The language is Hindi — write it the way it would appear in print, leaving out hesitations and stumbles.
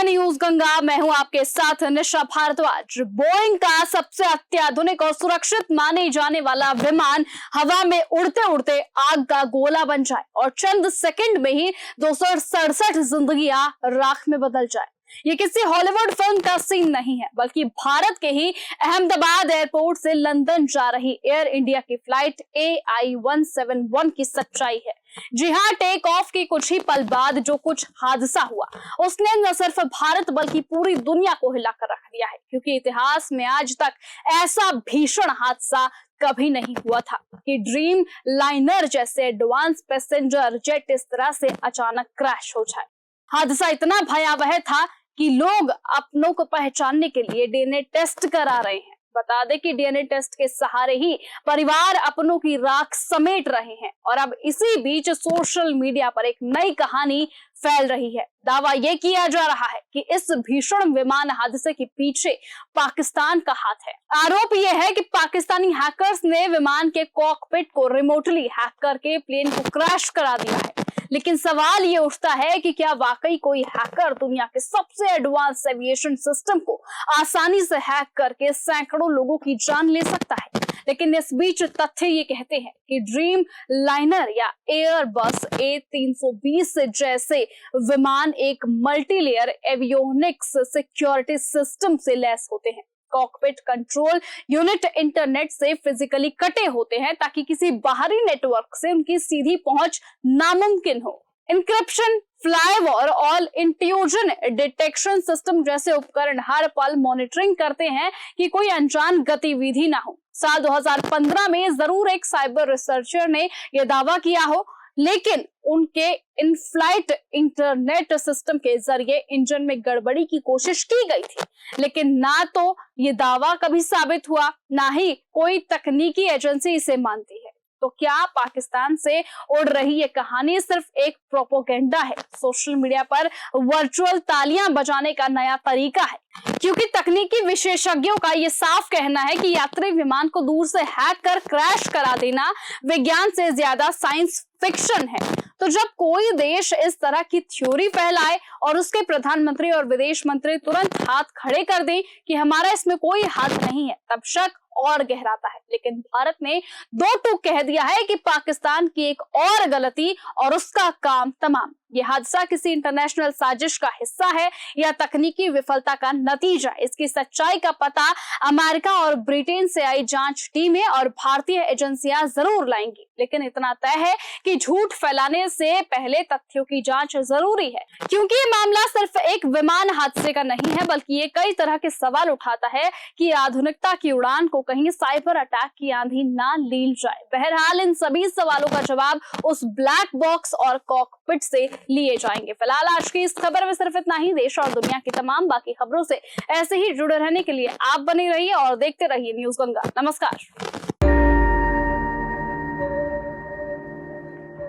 न्यूज गंगा। मैं हूं आपके साथ निशा भारद्वाज। बोइंग का सबसे अत्याधुनिक और सुरक्षित माने जाने वाला विमान हवा में उड़ते उड़ते आग का गोला बन जाए और चंद सेकंड में ही 267 जिंदगियां राख में बदल जाए। ये किसी हॉलीवुड फिल्म का सीन नहीं है, बल्कि भारत के ही अहमदाबाद एयरपोर्ट से लंदन जा रही एयर इंडिया की फ्लाइट AI-171 की सच्चाई है। जी हाँ, टेक ऑफ के कुछ ही पल बाद जो कुछ हादसा हुआ उसने न सिर्फ भारत बल्कि पूरी दुनिया को हिलाकर रख दिया है, क्योंकि इतिहास में आज तक ऐसा भीषण हादसा कभी नहीं हुआ था कि ड्रीम लाइनर जैसे एडवांस पैसेंजर जेट इस तरह से अचानक क्रैश हो जाए। हादसा इतना भयावह था कि लोग अपनों को पहचानने के लिए डीएनए टेस्ट करा रहे हैं। बता दें कि डीएनए टेस्ट के सहारे ही परिवार अपनों की राख समेट रहे हैं और अब इसी बीच सोशल मीडिया पर एक नई कहानी फैल रही है। दावा यह किया जा रहा है कि इस भीषण विमान हादसे के पीछे पाकिस्तान का हाथ है। आरोप यह है कि पाकिस्तानी हैकर्स ने विमान के कॉकपिट को रिमोटली हैक करके प्लेन को क्रैश करा दिया है। लेकिन सवाल ये उठता है कि क्या वाकई कोई हैकर दुनिया के सबसे एडवांस एविएशन सिस्टम को आसानी से हैक करके सैकड़ों लोगों की जान ले सकता है? लेकिन इस बीच तथ्य ये कहते हैं कि ड्रीम लाइनर या एयरबस A320 जैसे विमान एक मल्टीलेयर एवियोनिक्स सिक्योरिटी सिस्टम से लैस होते हैं। कॉकपिट कंट्रोल यूनिट इंटरनेट से फिजिकली कटे होते हैं ताकि किसी बाहरी नेटवर्क से उनकी सीधी पहुंच नामुमकिन हो। इंक्रिप्शन, फ्लाईओवर और इंट्रूजन डिटेक्शन सिस्टम जैसे उपकरण हर पल मॉनिटरिंग करते हैं कि कोई अनजान गतिविधि ना हो। साल 2015 में जरूर एक साइबर रिसर्चर ने यह दावा किया हो, लेकिन उनके इन फ्लाइट इंटरनेट सिस्टम के जरिए इंजन में गड़बड़ी की कोशिश की गई थी, लेकिन ना तो ये दावा कभी साबित हुआ, ना ही कोई तकनीकी एजेंसी इसे मानती है। तो क्या पाकिस्तान से उड़ रही ये कहानी सिर्फ एक प्रोपेगेंडा है? सोशल मीडिया पर वर्चुअल तालियां बजाने का नया तरीका है, क्योंकि तकनीकी विशेषज्ञों का ये साफ कहना है कि यात्री विमान को दूर से हैक कर क्रैश करा देना विज्ञान से ज्यादा साइंस फिक्शन है। तो जब कोई देश इस तरह की थ्योरी फैलाए और उसके प्रधानमंत्री और विदेश मंत्री तुरंत हाथ खड़े कर दें कि हमारा इसमें कोई हाथ नहीं है, तब शक और गहराता है। लेकिन भारत ने दो टूक कह दिया है कि पाकिस्तान की एक और गलती और उसका काम तमाम। यह हादसा किसी इंटरनेशनल साजिश का हिस्सा है या तकनीकी विफलता का नतीजा? इसकी सच्चाई का पता अमेरिका और ब्रिटेन से आई जांच टीमें और भारतीय एजेंसियां जरूर लाएंगी, लेकिन इतना तय है कि झूठ फैलाने से पहले तथ्यों की जांच जरूरी है, क्योंकि ये मामला सिर्फ एक विमान हादसे का नहीं है, बल्कि ये कई तरह के सवाल उठाता है कि आधुनिकता की उड़ान को कहीं साइबर अटैक की आंधी ना लील जाए। बहरहाल इन सभी सवालों का जवाब उस ब्लैक बॉक्स और कॉकपिट से लिए जाएंगे। फिलहाल आज की इस खबर में सिर्फ इतना ही। देश और दुनिया की तमाम बाकी खबरों से ऐसे ही जुड़े रहने के लिए आप बने रहिए और देखते रहिए न्यूज गंगा। नमस्कार।